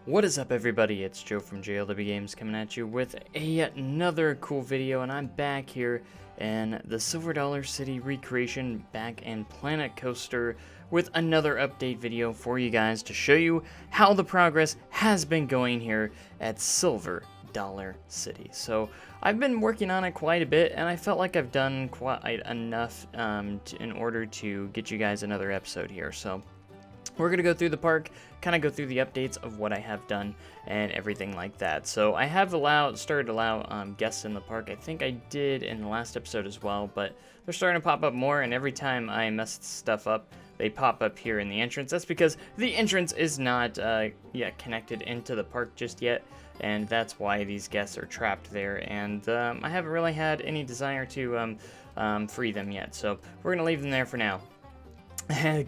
What is up, everybody? It's Joe from JLW Games coming at you with another cool video, and I'm back here in the Silver Dollar City recreation back in Planet Coaster with another update video for you guys to show you how the progress has been going here at Silver Dollar City. So I've been working on it quite a bit, and I felt like I've done quite enough in order to get you guys another episode here. So we're going to go through the park, kind of go through the updates of what I have done and everything like that. So I have started to allow guests in the park. I think I did in the last episode as well, but they're starting to pop up more, and every time I mess stuff up, they pop up here in the entrance. That's because the entrance is not yet connected into the park just yet, and that's why these guests are trapped there, and I haven't really had any desire to free them yet, so we're going to leave them there for now.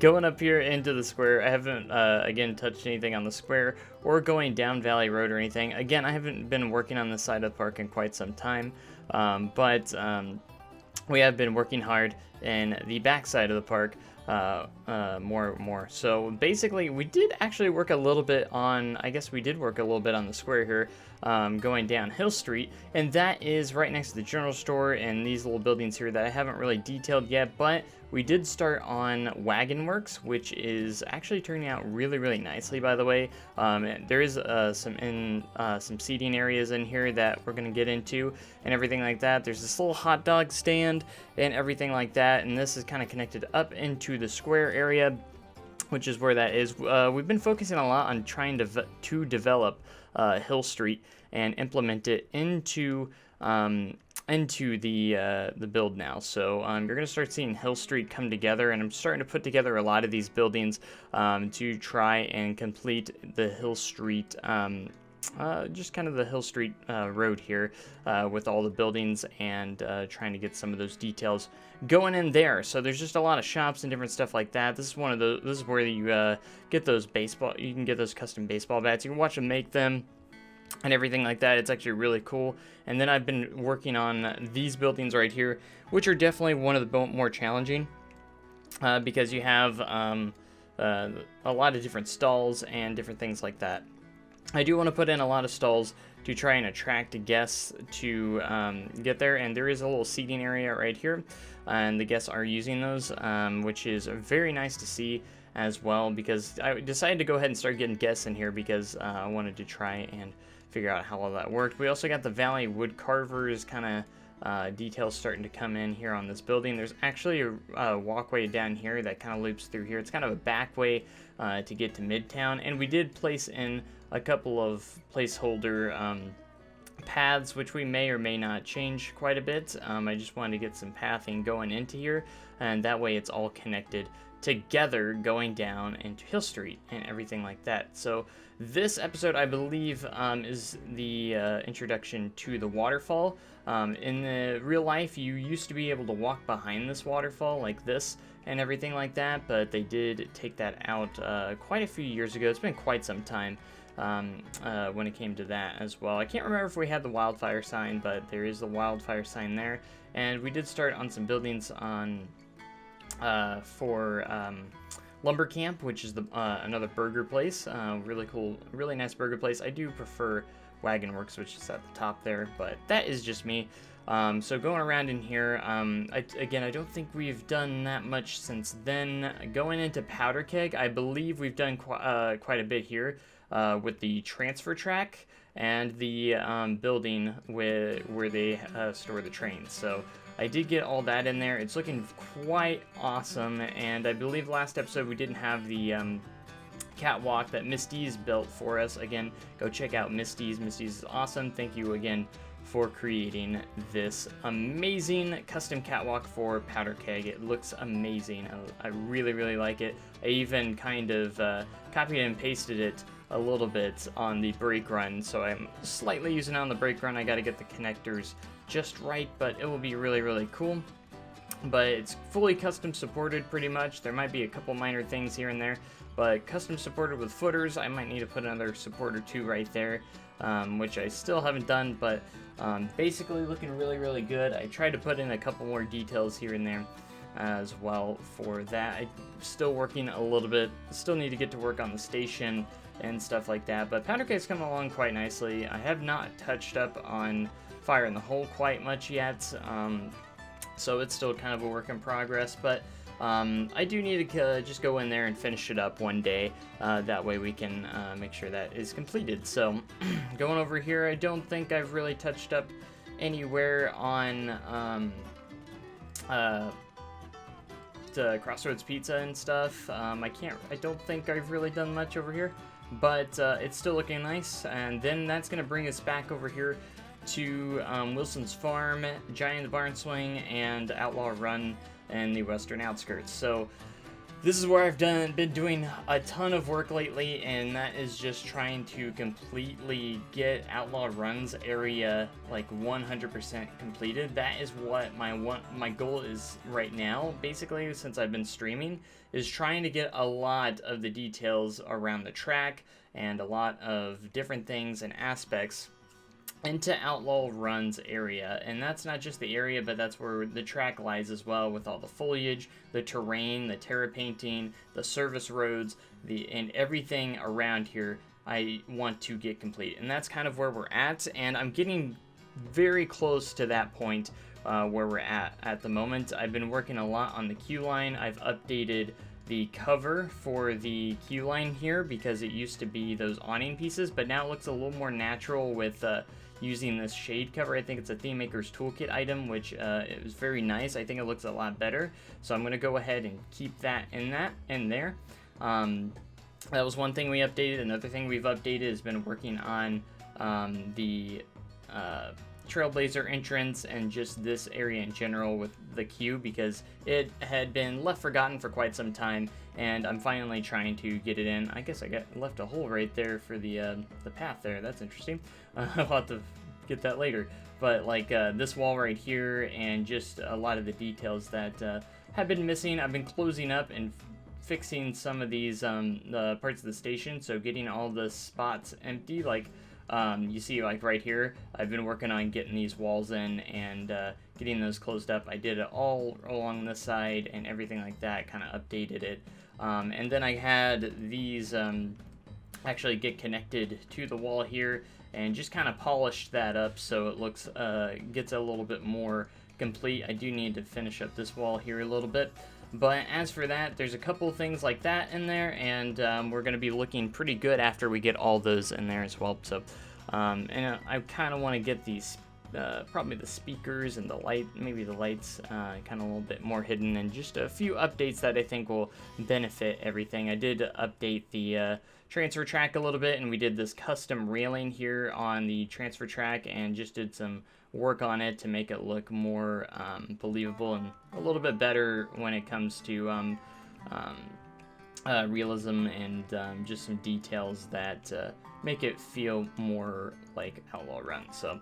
Going up here into the square, I haven't, again, touched anything on the square or going down Valley Road or anything. Again, I haven't been working on this side of the park in quite some time, but we have been working hard in the back side of the park more. So basically, we did actually work a little bit on, I guess we did work a little bit on the square here, going down Hill Street, and that is right next to the general store and these little buildings here that I haven't really detailed yet, but we did start on Wagon Works, which is actually turning out really nicely, by the way. There is some seating areas in here that we're going to get into and everything like that. There's this little hot dog stand and everything like that, and this is kind of connected up into the square area, which is where that is. We've been focusing a lot on trying to develop Hill Street and implement it into the build now. So you're going to start seeing Hill Street come together, and I'm starting to put together a lot of these buildings to try and complete the Hill Street, just kind of the Hill Street road here with all the buildings, and trying to get some of those details going in there. So there's just a lot of shops and different stuff like that. This is one of those. This is where you get those you can get those custom baseball bats. You can watch them make them and everything like that. It's actually really cool. And then I've been working on these buildings right here, which are definitely one of the more challenging because you have a lot of different stalls and different things like that. I do want to put in a lot of stalls to try and attract guests to get there, and there is a little seating area right here, and the guests are using those, which is very nice to see as well, because I decided to go ahead and start getting guests in here because I wanted to try and figure out how all that worked. We also got the Valley Wood Carvers kind of details starting to come in here on this building. There's actually a walkway down here that kind of loops through here. It's kind of a back way to get to Midtown, and we did place in a couple of placeholder paths, which we may or may not change quite a bit. I just wanted to get some pathing going into here, and that way it's all connected together going down into Hill Street and everything like that. So this episode, I believe, is the introduction to the waterfall. In the real life, you used to be able to walk behind this waterfall like this and everything like that, but they did take that out quite a few years ago. It's been quite some time when it came to that as well. I can't remember if we had the wildfire sign, but there is the wildfire sign there, and we did start on some buildings on for Lumber Camp, which is another burger place. Really cool, really nice burger place. I do prefer Wagon Works, which is at the top there, but that is just me. So going around in here, again, I don't think we've done that much since then. Going into Powder Keg, I believe we've done quite a bit here with the transfer track and the building where they store the trains. So I did get all that in there. It's looking quite awesome, and I believe last episode we didn't have the catwalk that Misty's built for us. Again, go check out Misty's. Misty's is awesome. Thank you again for creating this amazing custom catwalk for Powder Keg. It looks amazing. I really like it. I even kind of copied and pasted it a little bit on the brake run, so I'm slightly using it on the brake run. I got to get the connectors just right, but it will be really cool. But it's fully custom supported pretty much. There might be a couple minor things here and there, but custom supported with footers. I might need to put another support or two right there, which I still haven't done, but basically looking really good. I tried to put in a couple more details here and there as well for that. I'm still working a little bit. Still need to get to work on the station and stuff like that. But powder kegs coming along quite nicely. I have not touched up on fire in the hole quite much yet, so it's still kind of a work in progress, but I do need to just go in there and finish it up one day. That way we can make sure that is completed. So going over here, I don't think I've really touched up anywhere on the Crossroads Pizza and stuff. I don't think I've really done much over here, but it's still looking nice. And then that's gonna bring us back over here to Wilson's Farm, Giant Barn Swing, and Outlaw Run in the western outskirts. So this is where I've been doing a ton of work lately, and that is just trying to completely get Outlaw Run's area like 100% completed. That is what my goal is right now, basically, since I've been streaming, is trying to get a lot of the details around the track and a lot of different things and aspects into Outlaw Run's area. And that's not just the area, but that's where the track lies as well, with all the foliage, the terrain, the terra painting, the service roads, and everything around here I want to get complete. And that's kind of where we're at, and I'm getting very close to that point where we're at the moment. I've been working a lot on the queue line. I've updated the cover for the queue line here because it used to be those awning pieces, but now it looks a little more natural with using this shade cover. I think it's a Theme Maker's Toolkit item, which it was very nice. I think it looks a lot better, so I'm gonna go ahead and keep that in there. That was one thing we updated. Another thing we've updated has been working on the Trailblazer entrance and just this area in general with the queue, because it had been left forgotten for quite some time, and I'm finally trying to get it in. I guess I left a hole right there for the path there. That's interesting. I'll have to get that later. But like this wall right here, and just a lot of the details that have been missing. I've been closing up and fixing some of these the parts of the station, so getting all the spots empty. Like you see, like right here, I've been working on getting these walls in and getting those closed up. I did it all along this side and everything like that, kind of updated it. And then I had these actually get connected to the wall here and just kind of polished that up so it looks gets a little bit more complete. I do need to finish up this wall here a little bit. But as for that, there's a couple things like that in there, and we're going to be looking pretty good after we get all those in there as well. So, and I kind of want to get these, probably the speakers and the light, maybe the lights, kind of a little bit more hidden, and just a few updates that I think will benefit everything. I did update the transfer track a little bit, and we did this custom railing here on the transfer track, and just did some work on it to make it look more believable and a little bit better when it comes to realism and just some details that make it feel more like Outlaw Run. So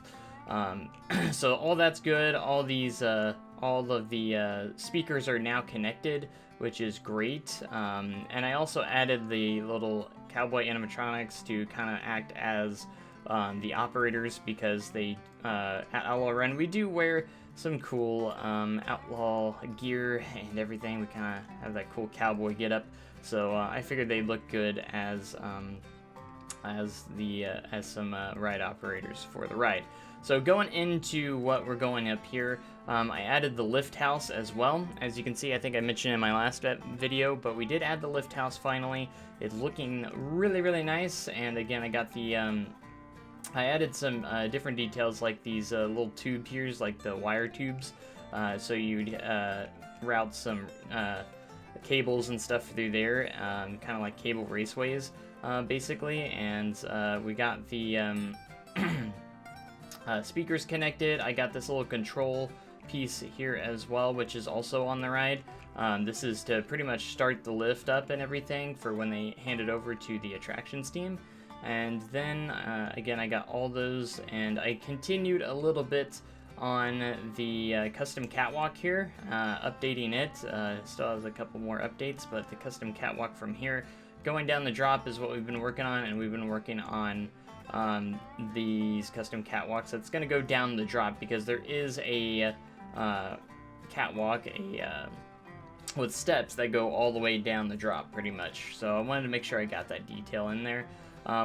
so all that's good. All of the speakers are now connected, which is great. And I also added the little cowboy animatronics to kind of act as the operators, because they at Outlaw Run we do wear some cool outlaw gear and everything. We kind of have that cool cowboy get up, so I figured they'd look good as some ride operators for the ride. So going into what we're going up here, I added the lift house as well. As you can see, I think I mentioned in my last video, but we did add the lift house finally. It's looking really, really nice. And again, I got the I added some different details, like these little tube here, like the wire tubes. So you'd route some cables and stuff through there, kind of like cable raceways, basically. And we got the speakers connected. I got this little control piece here as well, which is also on the ride. This is to pretty much start the lift up and everything for when they hand it over to the attractions team. And then again, I got all those, and I continued a little bit on the custom catwalk here, updating it. Still has a couple more updates, but the custom catwalk from here going down the drop is what we've been working on, and we've been working on these custom catwalks that's going to go down the drop, because there is a catwalk with steps that go all the way down the drop pretty much. So I wanted to make sure I got that detail in there.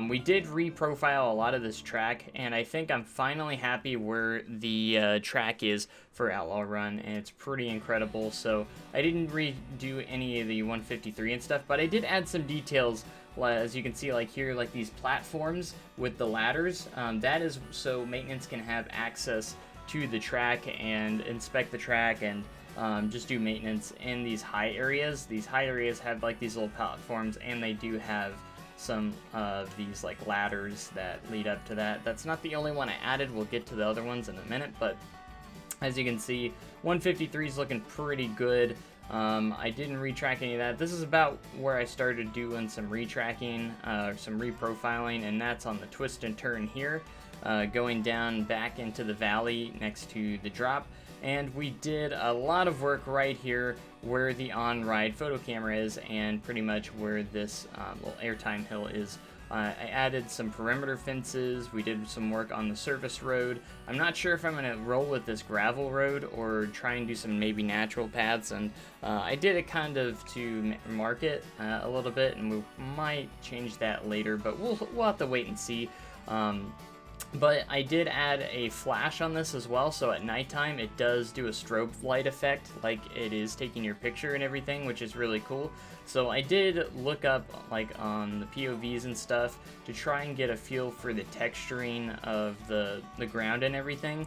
We did reprofile a lot of this track, and I think I'm finally happy where the track is for Outlaw Run, and it's pretty incredible. So I didn't redo any of the 153 and stuff, but I did add some details. As you can see, like here, like these platforms with the ladders, that is so maintenance can have access to the track and inspect the track and just do maintenance in these high areas. These high areas have like these little platforms, and they do have some of these like ladders that lead up to that. That's not the only one I added. We'll get to the other ones in a minute, but as you can see, 153 is looking pretty good. I didn't retrack any of that. This is about where I started doing some retracking, some reprofiling, and that's on the twist and turn here, going down back into the valley next to the drop. And we did a lot of work right here where the on-ride photo camera is, and pretty much where this little airtime hill is. I added some perimeter fences. We did some work on the surface road. I'm not sure if I'm going to roll with this gravel road or try and do some maybe natural paths, and I did it kind of to mark it a little bit, and we might change that later, but we'll have to wait and see. But I did add a flash on this as well, so at nighttime it does do a strobe light effect, like it is taking your picture and everything, which is really cool. So I did look up like on the POVs and stuff to try and get a feel for the texturing of the ground and everything.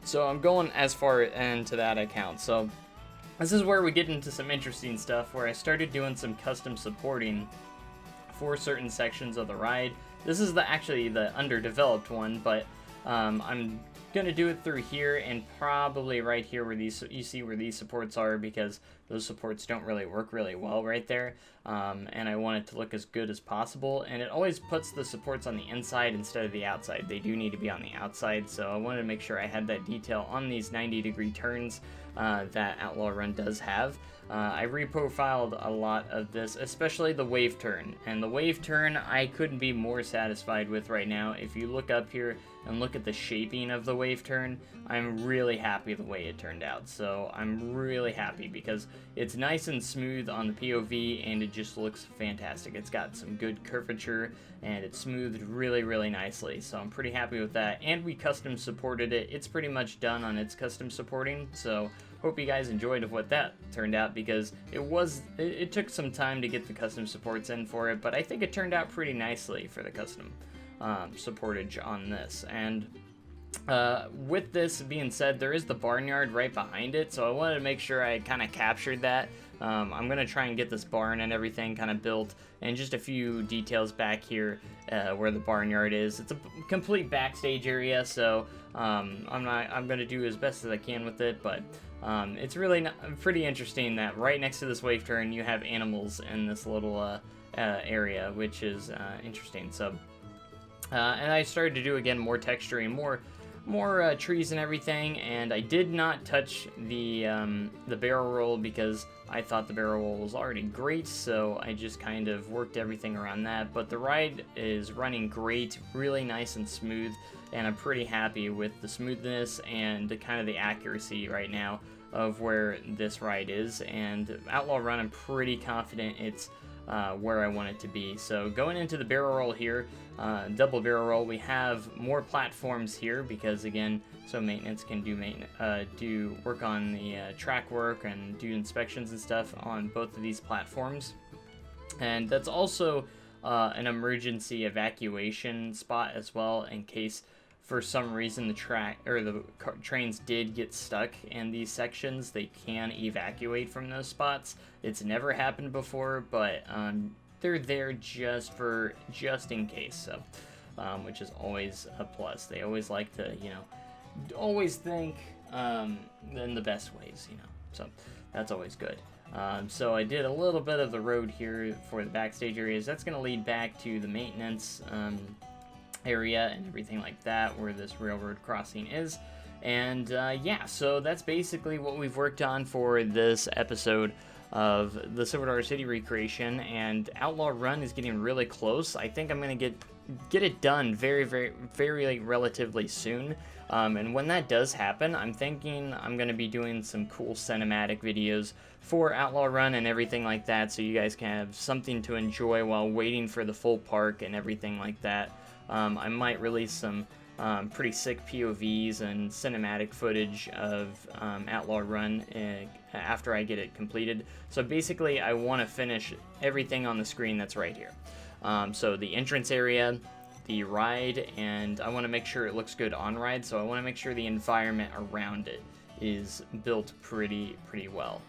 So I'm going as far into that account. So this is where we get into some interesting stuff, where I started doing some custom supporting for certain sections of the ride. This is actually the underdeveloped one, but I'm gonna do it through here and probably right here where you see where these supports are, because those supports don't really work really well right there, and I want it to look as good as possible. And it always puts the supports on the inside instead of the outside. They do need to be on the outside, so I wanted to make sure I had that detail on these 90-degree turns that Outlaw Run does have. I reprofiled a lot of this, especially the wave turn. And the wave turn I couldn't be more satisfied with right now. If you look up here and look at the shaping of the wave turn, I'm really happy the way it turned out. So I'm really happy because it's nice and smooth on the POV, and it just looks fantastic. It's got some good curvature, and it's smoothed really, really nicely. So I'm pretty happy with that. And we custom supported it. It's pretty much done on its custom supporting. So hope you guys enjoyed what that turned out, because it took some time to get the custom supports in for it, but I think it turned out pretty nicely for the custom supportage on this. And with this being said, there is the barnyard right behind it, so I wanted to make sure I kind of captured that. I'm going to try and get this barn and everything kind of built, and just a few details back here where the barnyard is. It's a complete backstage area, so I'm going to do as best as I can with it, but it's really pretty interesting that right next to this wave turn you have animals in this little area, which is interesting. So and I started to do again more texturing, more trees and everything, and I did not touch the barrel roll because I thought the barrel roll was already great, so I just kind of worked everything around that. But the ride is running great, really nice and smooth, and I'm pretty happy with the smoothness and the kind of the accuracy right now of where this ride is. And Outlaw Run, I'm pretty confident it's where I want it to be. So going into the barrel roll here, double barrel roll, we have more platforms here because again, so maintenance can do work on the track work and do inspections and stuff on both of these platforms. And that's also an emergency evacuation spot as well, in case for some reason the trains did get stuck in these sections. They can evacuate from those spots. It's never happened before, but they're there just in case, so which is always a plus. They always like to, always think in the best ways, so that's always good. So I did a little bit of the road here for the backstage areas. That's going to lead back to the maintenance area and everything like that, where this railroad crossing is. And yeah, so that's basically what we've worked on for this episode of the Silver Dollar City recreation, and Outlaw Run is getting really close. I think I'm going to get it done very relatively soon. And when that does happen, I'm thinking I'm going to be doing some cool cinematic videos for Outlaw Run and everything like that, so you guys can have something to enjoy while waiting for the full park and everything like that. I might release some pretty sick POVs and cinematic footage of Outlaw Run after I get it completed. So basically, I want to finish everything on the screen that's right here. So the entrance area, the ride, and I want to make sure it looks good on ride, so I want to make sure the environment around it is built pretty well.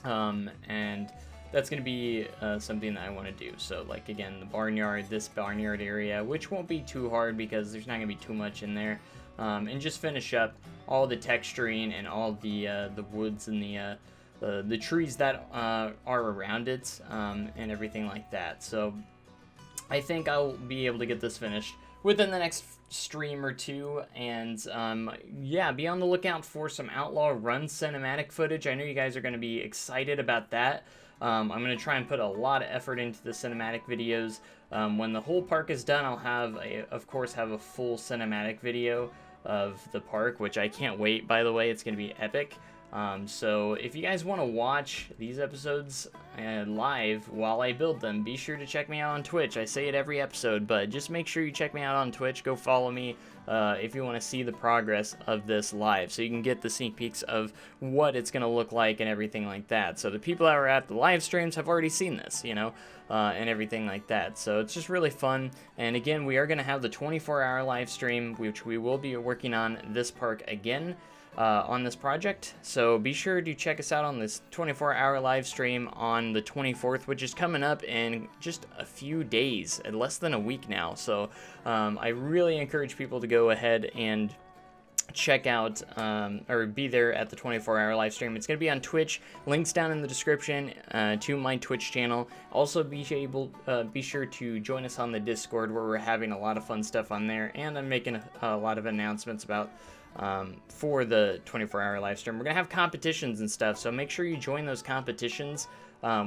And that's going to be something that I want to do. So like, again, the barnyard, this barnyard area, which won't be too hard because there's not going to be too much in there, and just finish up all the texturing and all the woods and the trees that are around it, and everything like that. So I think I'll be able to get this finished within the next stream or two, and yeah, be on the lookout for some Outlaw Run cinematic footage. I know you guys are going to be excited about that. I'm going to try and put a lot of effort into the cinematic videos. When the whole park is done, I'll of course have a full cinematic video of the park, which I can't wait, by the way. It's going to be epic. So if you guys want to watch these episodes live while I build them, be sure to check me out on Twitch. I say it every episode, but just make sure you check me out on Twitch. Go follow me if you want to see the progress of this live, so you can get the sneak peeks of what it's going to look like and everything like that. So the people that are at the live streams have already seen this, you know, and everything like that. So it's just really fun. And again, we are going to have the 24-hour live stream, which we will be working on this park again. On this project, so be sure to check us out on this 24-hour live stream on the 24th, which is coming up in just a few days, in less than a week now. So I really encourage people to go ahead and check out or be there at the 24-hour live stream. It's going to be on Twitch. Links down in the description to my Twitch channel. Also be sure to join us on the Discord, where we're having a lot of fun stuff on there, and I'm making a lot of announcements about for the 24-hour live stream. We're gonna have competitions and stuff, so make sure you join those competitions.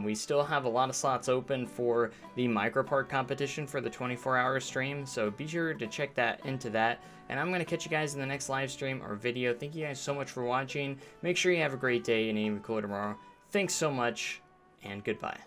We still have a lot of slots open for the micro park competition for the 24-hour stream, so be sure to check into that. And I'm gonna catch you guys in the next live stream or video. Thank you guys so much for watching. Make sure you have a great day and even cooler tomorrow. Thanks so much, and goodbye.